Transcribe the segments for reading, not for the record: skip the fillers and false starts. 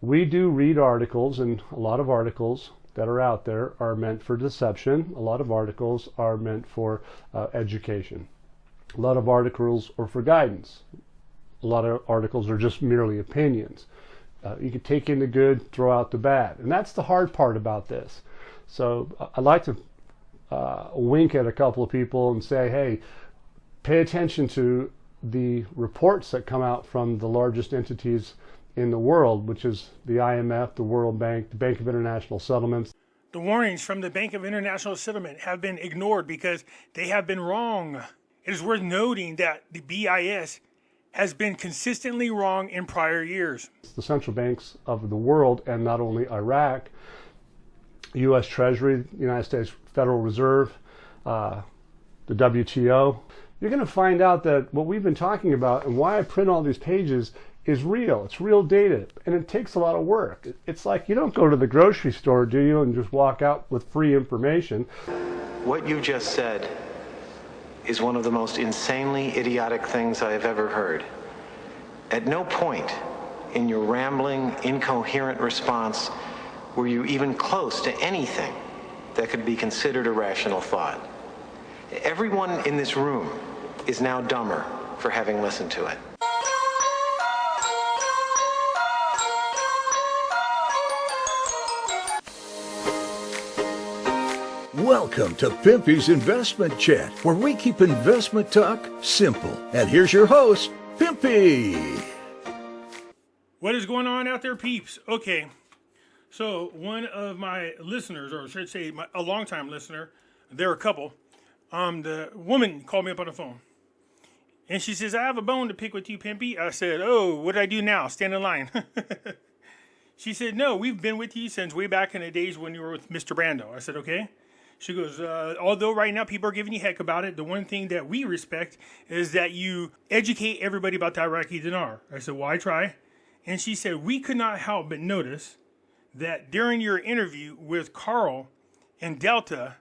We do read articles, and a lot of articles that are out there are meant for deception. A lot of articles are meant for education. A lot of articles are for guidance. A lot of articles are just merely opinions. You can take in the good, throw out the bad. And that's the hard part about this. So I'd like to wink at a couple of people and say, hey, pay attention to the reports that come out from the largest entities in the world, which is the IMF, the World Bank, the Bank of International Settlements. The warnings from the Bank of International Settlement have been ignored because they have been wrong. It is worth noting that the BIS has been consistently wrong in prior years. The central banks of the world, and not only Iraq, U.S. Treasury, United States Federal Reserve, the WTO, you're going to find out that what we've been talking about and why I print all these pages is real. It's real data, and it takes a lot of work. It's like you don't go to the grocery store, do you, and just walk out with free information. What you just said is one of the most insanely idiotic things I have ever heard. At no point in your rambling, incoherent response were you even close to anything that could be considered a rational thought. Everyone in this room is now dumber for having listened to it. Welcome to Pimpy's Investment Chat, where we keep investment talk simple. And here's your host, Pimpy. What is going on out there, peeps? Okay, so one of my listeners, or I should say a longtime listener, they're a couple, the woman called me up on the phone. And she says, I have a bone to pick with you, Pimpy. I said, oh, what did I do now? Stand in line. She said, no, we've been with you since way back in the days when you were with Mr. Brando. I said, okay. She goes, although right now people are giving you heck about it, the one thing that we respect is that you educate everybody about the Iraqi dinar. I said, well, I try. And she said, we could not help but notice that during your interview with Carl and Delta,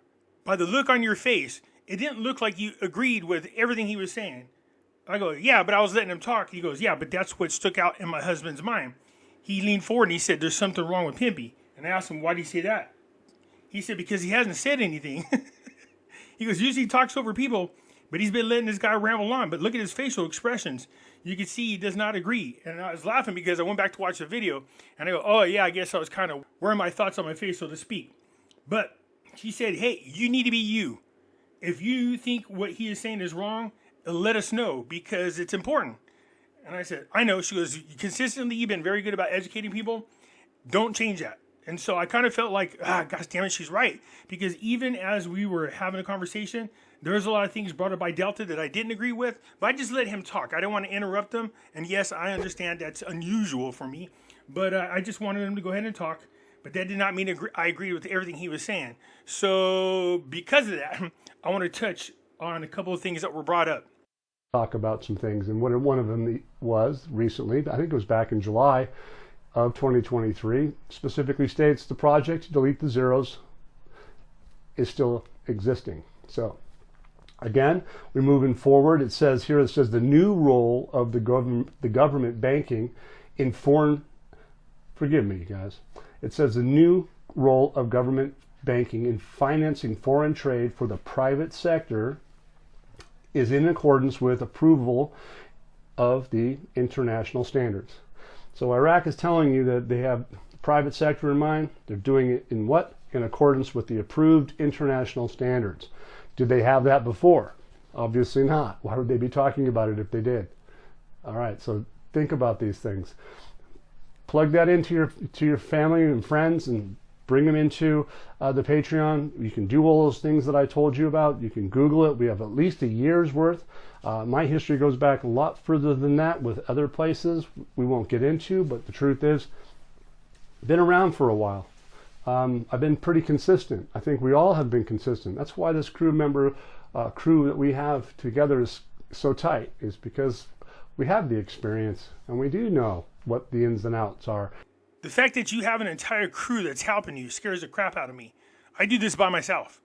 by the look on your face, it didn't look like you agreed with everything he was saying. I go, yeah, but I was letting him talk. He goes, yeah, but that's what stuck out in my husband's mind. He leaned forward and he said, there's something wrong with Pimpy. And I asked him, why did he say that? He said, because he hasn't said anything. He goes, usually he talks over people, but he's been letting this guy ramble on. But look at his facial expressions. You can see he does not agree. And I was laughing because I went back to watch the video. And I go, oh, yeah, I guess I was kind of wearing my thoughts on my face, so to speak. But she said, hey, you need to be you. If you think what he is saying is wrong, let us know because it's important. And I said, I know. She goes, consistently, you've been very good about educating people. Don't change that. And so I kind of felt like, gosh damn it, she's right. Because even as we were having a conversation, there was a lot of things brought up by Delta that I didn't agree with. But I just let him talk. I didn't want to interrupt him. And yes, I understand that's unusual for me. But I just wanted him to go ahead and talk. But that did not mean I agreed with everything he was saying. So because of that, I want to touch on a couple of things that were brought up. Talk about some things. And one of them was recently, I think it was back in July of 2023, specifically states the project to delete the zeros is still existing. So again, we're moving forward. It says here, the new role of the government banking in foreign, forgive me guys, it says the new role of government banking in financing foreign trade for the private sector is in accordance with approval of the international standards. So Iraq is telling you that they have the private sector in mind. They're doing it in what? In accordance with the approved international standards. Did they have that before? Obviously not. Why would they be talking about it if they did? All right, so think about these things. Plug that into your family and friends and bring them into the Patreon. You can do all those things that I told you about. You can Google it. We have at least a year's worth. My history goes back a lot further than that with other places we won't get into, but the truth is, been around for a while. I've been pretty consistent. I think we all have been consistent. That's why this crew that we have together is so tight, is because we have the experience and we do know what the ins and outs are. The fact that you have an entire crew that's helping you scares the crap out of me. I do this by myself.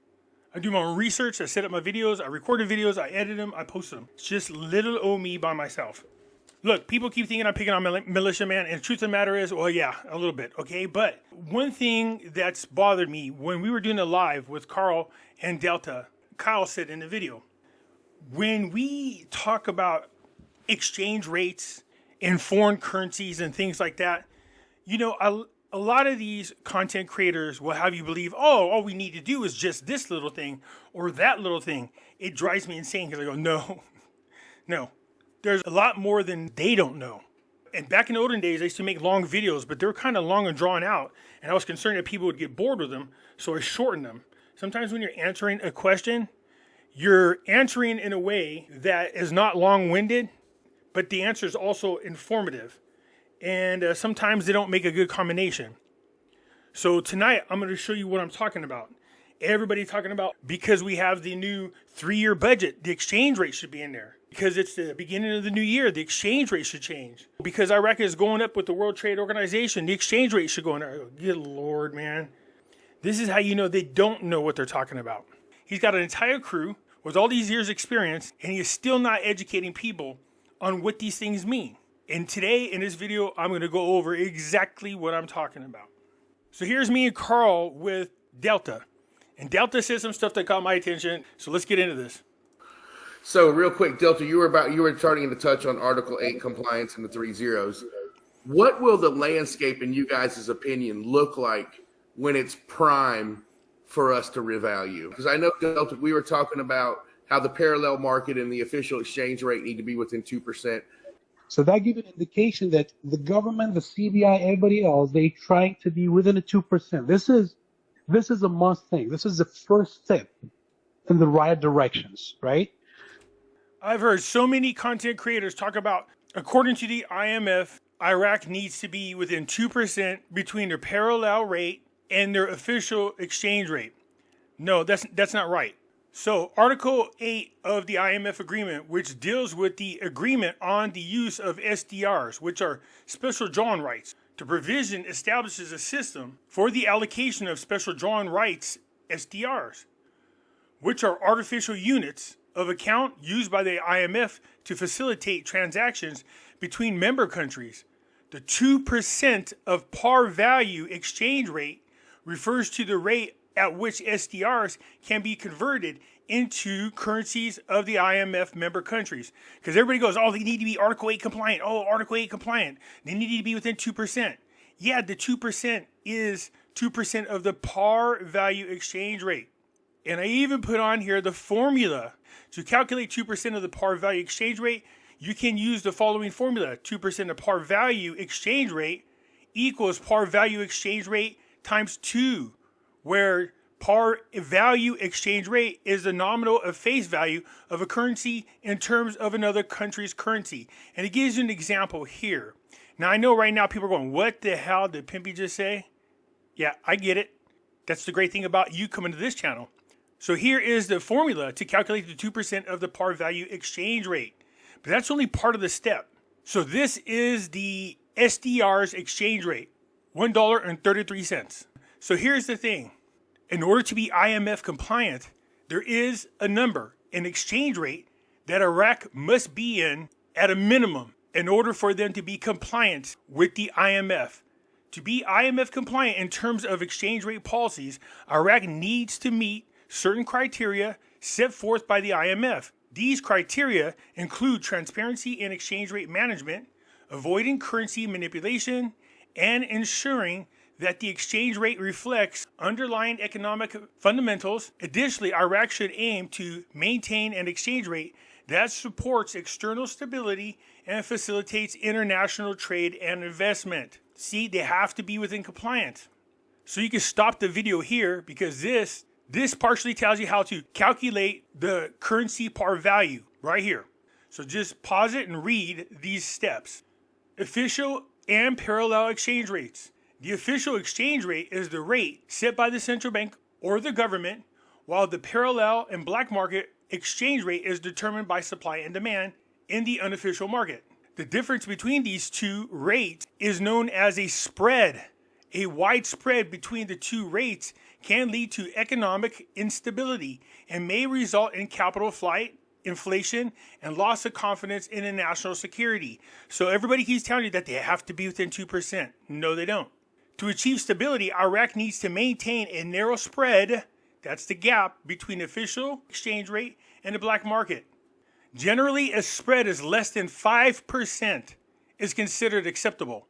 I do my own research, I set up my videos, I recorded videos, I edit them, I posted them. It's just little old me by myself. Look, people keep thinking I'm picking on militia, man, and the truth of the matter is, well, yeah, a little bit, okay? But one thing that's bothered me, when we were doing a live with Carl and Delta, Kyle said in the video, when we talk about exchange rates in foreign currencies and things like that, you know, a lot of these content creators will have you believe, oh, all we need to do is just this little thing or that little thing. It drives me insane because I go, no. There's a lot more than they don't know. And back in the olden days, I used to make long videos, but they were kind of long and drawn out. And I was concerned that people would get bored with them, so I shortened them. Sometimes when you're answering a question, you're answering in a way that is not long-winded, but the answer is also informative. And sometimes they don't make a good combination. So tonight, I'm going to show you what I'm talking about. Everybody's talking about, because we have the new 3-year budget, the exchange rate should be in there. Because it's the beginning of the new year, the exchange rate should change. Because Iraq is going up with the World Trade Organization, the exchange rate should go in there. Good Lord, man. This is how you know they don't know what they're talking about. He's got an entire crew with all these years' experience, and he is still not educating people on what these things mean. And today, in this video, I'm going to go over exactly what I'm talking about. So here's me and Carl with Delta. And Delta said some stuff that caught my attention, so let's get into this. So real quick, Delta, you were starting to touch on Article 8 compliance and the 3 zeros. What will the landscape, in you guys' opinion, look like when it's prime for us to revalue? Because I know, Delta, we were talking about how the parallel market and the official exchange rate need to be within 2%. So that gives an indication that the government, the CBI, everybody else, they trying to be within a 2%. This is a must thing. This is the first step in the right directions, right? I've heard so many content creators talk about, according to the IMF, Iraq needs to be within 2% between their parallel rate and their official exchange rate. No, that's not right. So Article 8 of the IMF agreement, which deals with the agreement on the use of SDRs, which are special drawing rights. The provision establishes a system for the allocation of special drawing rights, SDRs, which are artificial units of account used by the IMF to facilitate transactions between member countries. The 2% of par value exchange rate refers to the rate at which SDRs can be converted into currencies of the IMF member countries. Because everybody goes, oh, they need to be Article 8 compliant. Oh, Article 8 compliant. They need to be within 2%. Yeah, the 2% is 2% of the par value exchange rate. And I even put on here the formula. To calculate 2% of the par value exchange rate, you can use the following formula. 2% of par value exchange rate equals par value exchange rate times 2, where par value exchange rate is the nominal of face value of a currency in terms of another country's currency. And it gives you an example here. Now, I know right now people are going, what the hell did Pimpy just say? Yeah, I get it. That's the great thing about you coming to this channel. So here is the formula to calculate the 2% of the par value exchange rate. But that's only part of the step. So this is the SDR's exchange rate, $1.33. So here's the thing. In order to be IMF compliant, there is a number, an exchange rate that Iraq must be in at a minimum in order for them to be compliant with the IMF. To be IMF compliant in terms of exchange rate policies, Iraq needs to meet certain criteria set forth by the IMF. These criteria include transparency in exchange rate management, avoiding currency manipulation, and ensuring that the exchange rate reflects underlying economic fundamentals. Additionally, Iraq should aim to maintain an exchange rate that supports external stability and facilitates international trade and investment. See, they have to be within compliance. So you can stop the video here because this partially tells you how to calculate the currency par value right here. So just pause it and read these steps. Official and parallel exchange rates. The official exchange rate is the rate set by the central bank or the government, while the parallel and black market exchange rate is determined by supply and demand in the unofficial market. The difference between these two rates is known as a spread. A wide spread between the two rates can lead to economic instability and may result in capital flight, inflation, and loss of confidence in the national security. So everybody keeps telling you that they have to be within 2%. No, they don't. To achieve stability, Iraq needs to maintain a narrow spread, that's the gap between the official exchange rate and the black market. Generally, a spread is less than 5% is considered acceptable.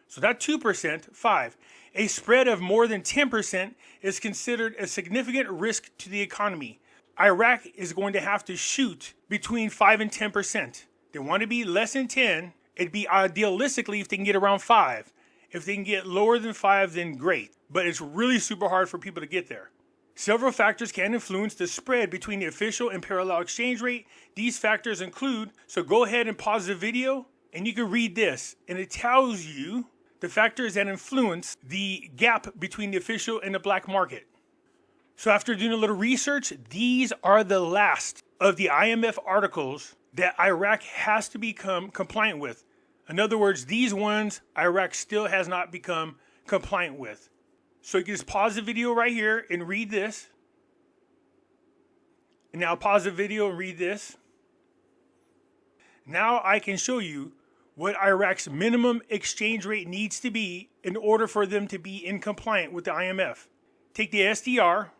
So that 2%, 5. A spread of more than 10% is considered a significant risk to the economy. Iraq is going to have to shoot between 5 and 10%. They want to be less than 10. It'd be idealistically if they can get around 5. If they can get lower than 5, then great. But it's really super hard for people to get there. Several factors can influence the spread between the official and parallel exchange rate. These factors include, so go ahead and pause the video and you can read this. And it tells you the factors that influence the gap between the official and the black market. So after doing a little research, these are the last of the IMF articles that Iraq has to become compliant with. In other words, these ones Iraq still has not become compliant with. So you can just pause the video right here and read this. And now pause the video and read this. Now I can show you what Iraq's minimum exchange rate needs to be in order for them to be in compliant with the IMF. Take the SDR,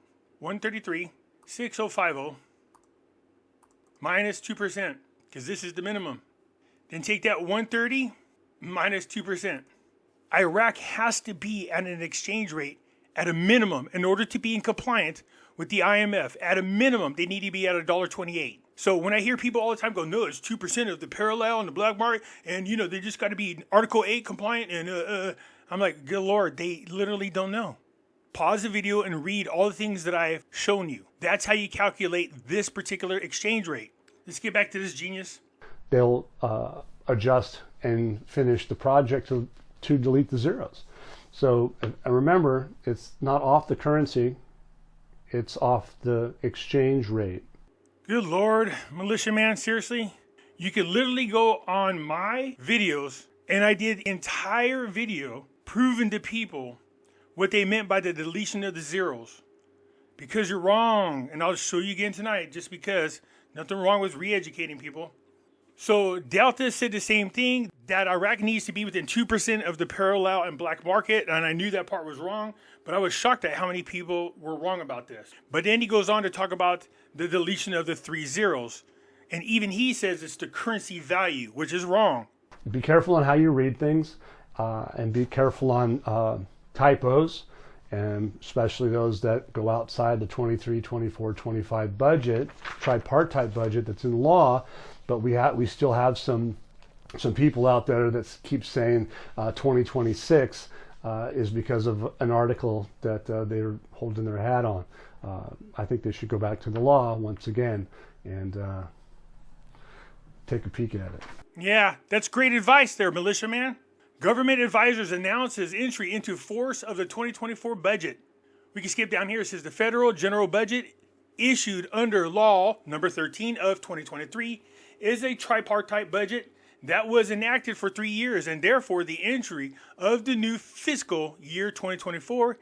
133.6050, minus 2%, because this is the minimum. Then take that 130 minus 2%. Iraq has to be at an exchange rate at a minimum in order to be in compliant with the IMF. At a minimum, they need to be at $1.28. So when I hear people all the time go, no, it's 2% of the parallel and the black market, and they just got to be Article 8 compliant, and I'm like, good Lord, they literally don't know. Pause the video and read all the things that I've shown you. That's how you calculate this particular exchange rate. Let's get back to this genius. They'll adjust and finish the project to delete the zeros. So remember, it's not off the currency, it's off the exchange rate. Good Lord, militia man, seriously? You could literally go on my videos, and I did entire video proving to people what they meant by the deletion of the zeros. Because you're wrong, and I'll show you again tonight, just because nothing wrong with re-educating people. So Delta said the same thing, that Iraq needs to be within 2% of the parallel and black market, and I knew that part was wrong, but I was shocked at how many people were wrong about this. But then he goes on to talk about the deletion of the 3 zeros, and even he says it's the currency value, which is wrong. Be careful on how you read things, and be careful on typos, and especially those that go outside the 23, 24, 25 budget, tripartite budget that's in law. But we still have some people out there that keep saying 2026 is because of an article that they're holding their hat on. I think they should go back to the law once again and take a peek at it. Yeah, that's great advice there, militia man. Government advisors announced his entry into force of the 2024 budget. We can skip down here. It says the federal general budget issued under law number 13 of 2023 is a tripartite budget that was enacted for 3 years, and therefore the entry of the new fiscal year 2024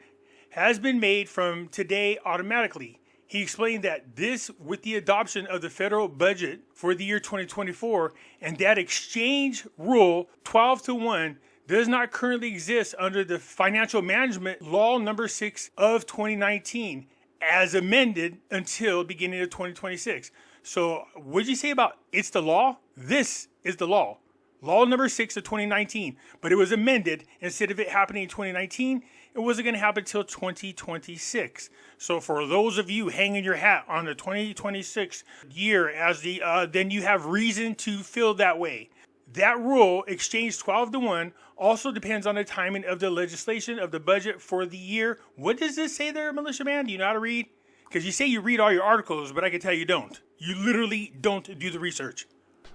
has been made from today automatically. He explained that this, with the adoption of the federal budget for the year 2024, and that exchange rule 12-1 does not currently exist under the financial management law number 6 of 2019 as amended until beginning of 2026. So what did you say about it's the law? This is the law. Law number 6 of 2019. But it was amended. Instead of it happening in 2019, it wasn't going to happen until 2026. So for those of you hanging your hat on the 2026 year as the, then you have reason to feel that way. That rule, exchange 12-1, also depends on the timing of the legislation of the budget for the year. What does this say there, militia man? Do you know how to read? Because you say you read all your articles, but I can tell you don't. You literally don't do the research.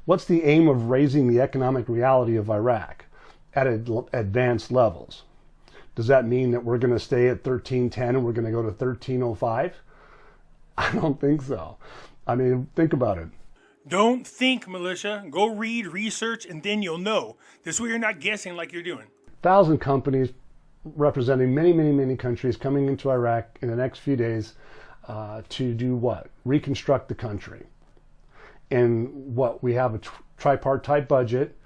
What's the aim of raising the economic reality of Iraq at advanced levels? Does that mean that we're going to stay at 1310 and we're going to go to 1305? I don't think so. I mean, think about it. Don't think, militia. Go read, research, and then you'll know. This way you're not guessing like you're doing. 1,000 companies representing many, many, many countries coming into Iraq in the next few days to do what? Reconstruct the country. And what we have a tripartite budget.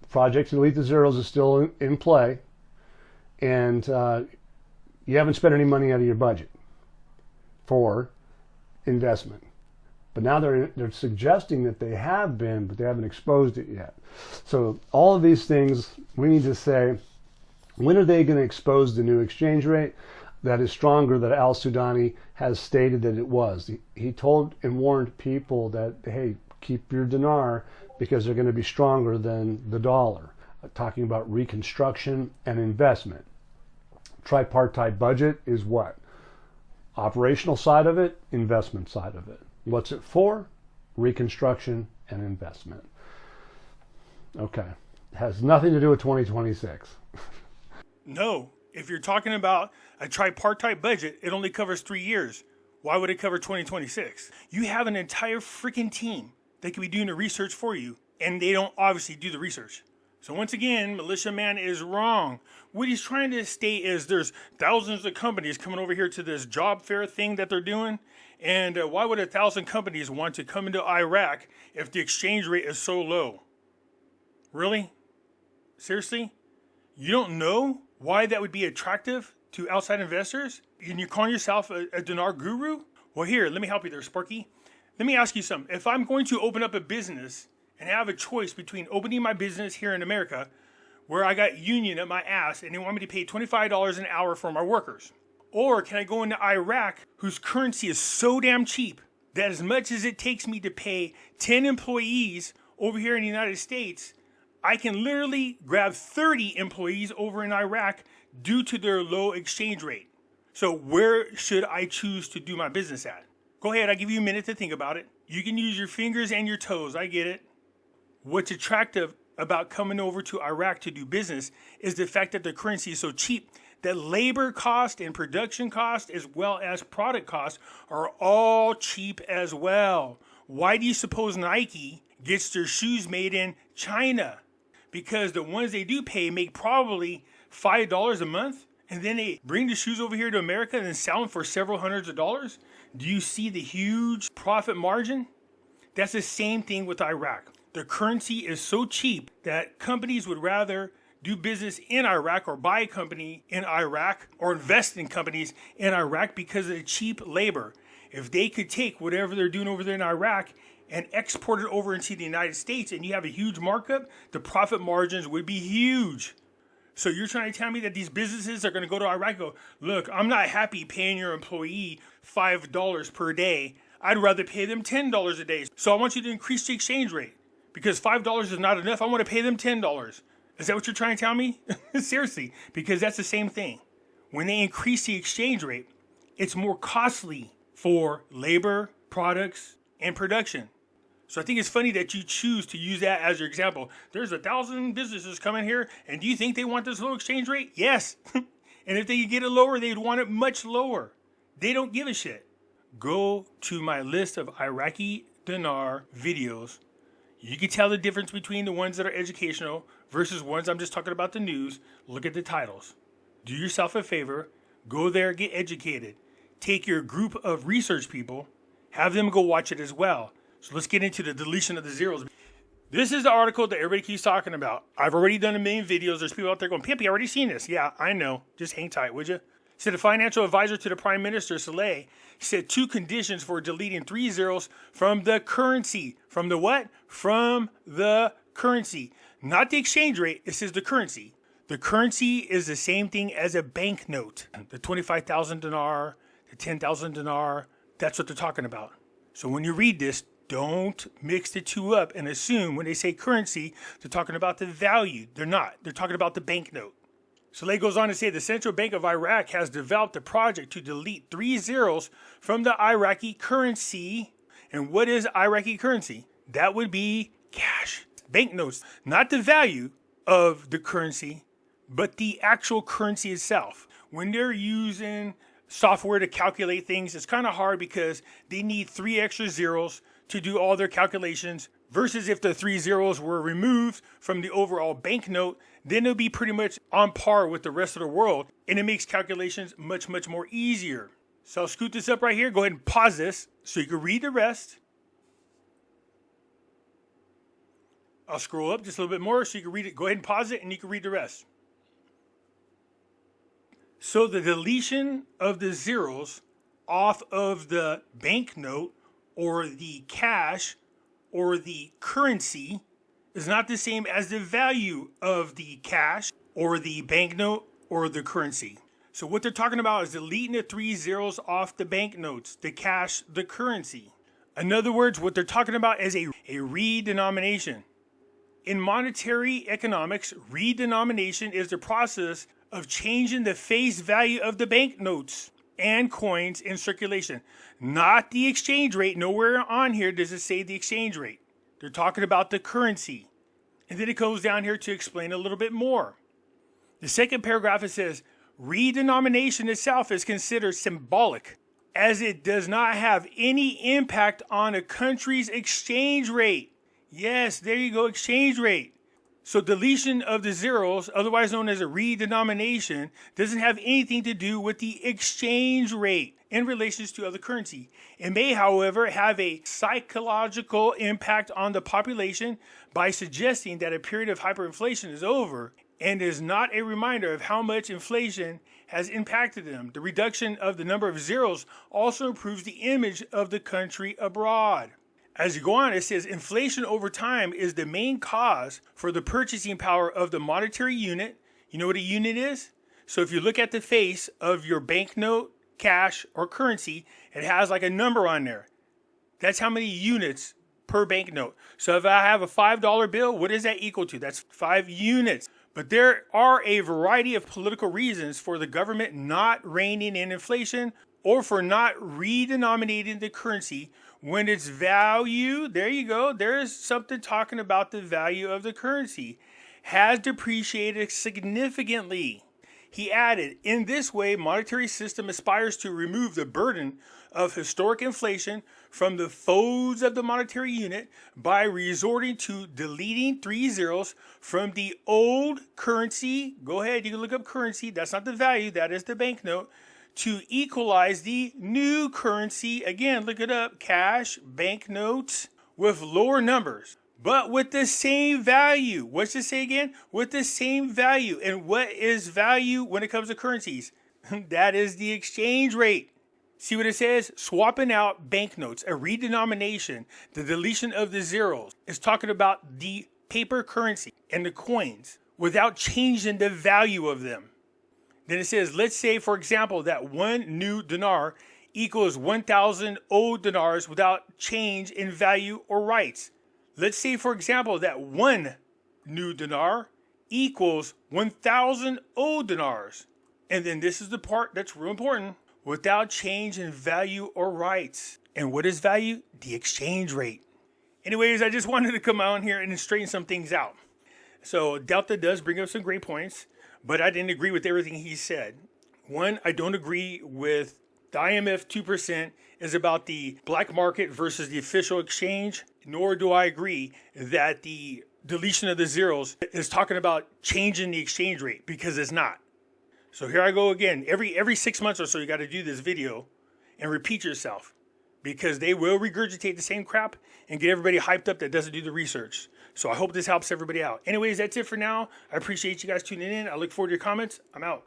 Project to delete the zeros is still in play, and you haven't spent any money out of your budget for investment. But now they're suggesting that they have been, but they haven't exposed it yet. So all of these things, we need to say, when are they going to expose the new exchange rate that is stronger that Al Sudani has stated that it was? He told and warned people that, hey, keep your dinar because they're going to be stronger than the dollar. Talking about reconstruction and investment. Tripartite budget is what? Operational side of it, investment side of it. What's it for? Reconstruction and investment. Okay. It has nothing to do with 2026. No. If you're talking about a tripartite budget, it only covers 3 years. Why would it cover 2026? You have an entire freaking team that could be doing the research for you, and they don't obviously do the research. So once again, Militia Man is wrong. What he's trying to state is there's thousands of companies coming over here to this job fair thing that they're doing. And why would 1,000 companies want to come into Iraq if the exchange rate is so low? Really? Seriously? You don't know why that would be attractive to outside investors? And you're calling yourself a dinar guru? Well, here, let me help you there, Sparky. Let me ask you something. If I'm going to open up a business and have a choice between opening my business here in America, where I got union at my ass and they want me to pay $25 an hour for my workers, or can I go into Iraq, whose currency is so damn cheap that as much as it takes me to pay 10 employees over here in the United States, I can literally grab 30 employees over in Iraq due to their low exchange rate. So where should I choose to do my business at? Go ahead, I'll give you a minute to think about it. You can use your fingers and your toes, I get it. What's attractive about coming over to Iraq to do business is the fact that the currency is so cheap that labor cost and production cost as well as product costs are all cheap as well. Why do you suppose Nike gets their shoes made in China? Because the ones they do pay make probably $5 a month, and then they bring the shoes over here to America and then sell them for several hundreds of dollars. Do you see the huge profit margin? That's the same thing with Iraq. The currency is so cheap that companies would rather do business in Iraq or buy a company in Iraq or invest in companies in Iraq because of the cheap labor. If they could take whatever they're doing over there in Iraq and export it over into the United States and you have a huge markup, the profit margins would be huge. So you're trying to tell me that these businesses are going to go to Iraq and go, look, I'm not happy paying your employee $5 per day. I'd rather pay them $10 a day. So I want you to increase the exchange rate because $5 is not enough. I want to pay them $10. Is that what you're trying to tell me? Seriously, because that's the same thing. When they increase the exchange rate, it's more costly for labor, products, and production. So I think it's funny that you choose to use that as your example. There's 1,000 businesses coming here, and do you think they want this low exchange rate? Yes. And if they could get it lower, they'd want it much lower. They don't give a shit. Go to my list of Iraqi dinar videos. You can tell the difference between the ones that are educational versus ones I'm just talking about the news. Look at the titles. Do yourself a favor. Go there, get educated. Take your group of research people, have them go watch it as well. So let's get into the deletion of the zeros. This is the article that everybody keeps talking about. I've already done a million videos. There's people out there going, Pimpy, I already seen this. Yeah, I know. Just hang tight, would you? Said a financial advisor to the Prime Minister, Saleh, said 2 conditions for deleting 3 zeros from the currency. From the what? From the currency. Not the exchange rate. It says the currency. The currency is the same thing as a banknote. The 25,000 dinar, the 10,000 dinar. That's what they're talking about. So when you read this, don't mix the two up and assume when they say currency, they're talking about the value. They're not. They're talking about the banknote. Saleh goes on to say the Central Bank of Iraq has developed a project to delete 3 zeros from the Iraqi currency. And what is Iraqi currency? That would be cash, banknotes, not the value of the currency, but the actual currency itself. When they're using software to calculate things, it's kind of hard because they need 3 extra zeros to do all their calculations versus if the 3 zeros were removed from the overall banknote, then it'll be pretty much on par with the rest of the world, and it makes calculations much, much more easier. So I'll scoot this up right here. Go ahead and pause this so you can read the rest. I'll scroll up just a little bit more so you can read it. Go ahead and pause it and you can read the rest. So the deletion of the zeros off of the banknote or the cash or the currency is not the same as the value of the cash or the banknote or the currency. So what they're talking about is deleting the 3 zeros off the banknotes, the cash, the currency. In other words, what they're talking about is a redenomination. In monetary economics, redenomination is the process of changing the face value of the banknotes and coins in circulation, not the exchange rate. Nowhere on here does it say the exchange rate. They're talking about the currency. And then it goes down here to explain a little bit more. The second paragraph, it says, redenomination itself is considered symbolic, as it does not have any impact on a country's exchange rate. Yes, there you go, exchange rate. So deletion of the zeros, otherwise known as a redenomination, doesn't have anything to do with the exchange rate in relation to other currency. It may, however, have a psychological impact on the population by suggesting that a period of hyperinflation is over and is not a reminder of how much inflation has impacted them. The reduction of the number of zeros also improves the image of the country abroad. As you go on, it says inflation over time is the main cause for the purchasing power of the monetary unit. You know what a unit is? So if you look at the face of your banknote, cash, or currency, it has like a number on there. That's how many units per banknote. So if I have a $5 bill, what is that equal to? That's 5 units. But there are a variety of political reasons for the government not reining in inflation or for not redenominating the currency when its value, there you go, there is something talking about the value of the currency, has depreciated significantly. He added, in this way, monetary system aspires to remove the burden of historic inflation from the foes of the monetary unit by resorting to deleting 3 zeros from the old currency. Go ahead, you can look up currency. That's not the value, that is the banknote. To equalize the new currency, again, look it up, cash, banknotes, with lower numbers, but with the same value. What's it say again? With the same value. And what is value when it comes to currencies? That is the exchange rate. See what it says? Swapping out banknotes, a redenomination, the deletion of the zeros. It's talking about the paper currency and the coins without changing the value of them. Then it says, let's say, for example, that 1 new dinar equals 1,000 old dinars without change in value or rights. Let's say, for example, that 1 new dinar equals 1,000 old dinars. And then this is the part that's real important. Without change in value or rights. And what is value? The exchange rate. Anyways, I just wanted to come out here and straighten some things out. So Delta does bring up some great points, but I didn't agree with everything he said. One, I don't agree with the IMF 2% is about the black market versus the official exchange, nor do I agree that the deletion of the zeros is talking about changing the exchange rate, because it's not. So here I go again. Every 6 months or so, you got to do this video and repeat yourself, because they will regurgitate the same crap and get everybody hyped up that doesn't do the research. So I hope this helps everybody out. Anyways, that's it for now. I appreciate you guys tuning in. I look forward to your comments. I'm out.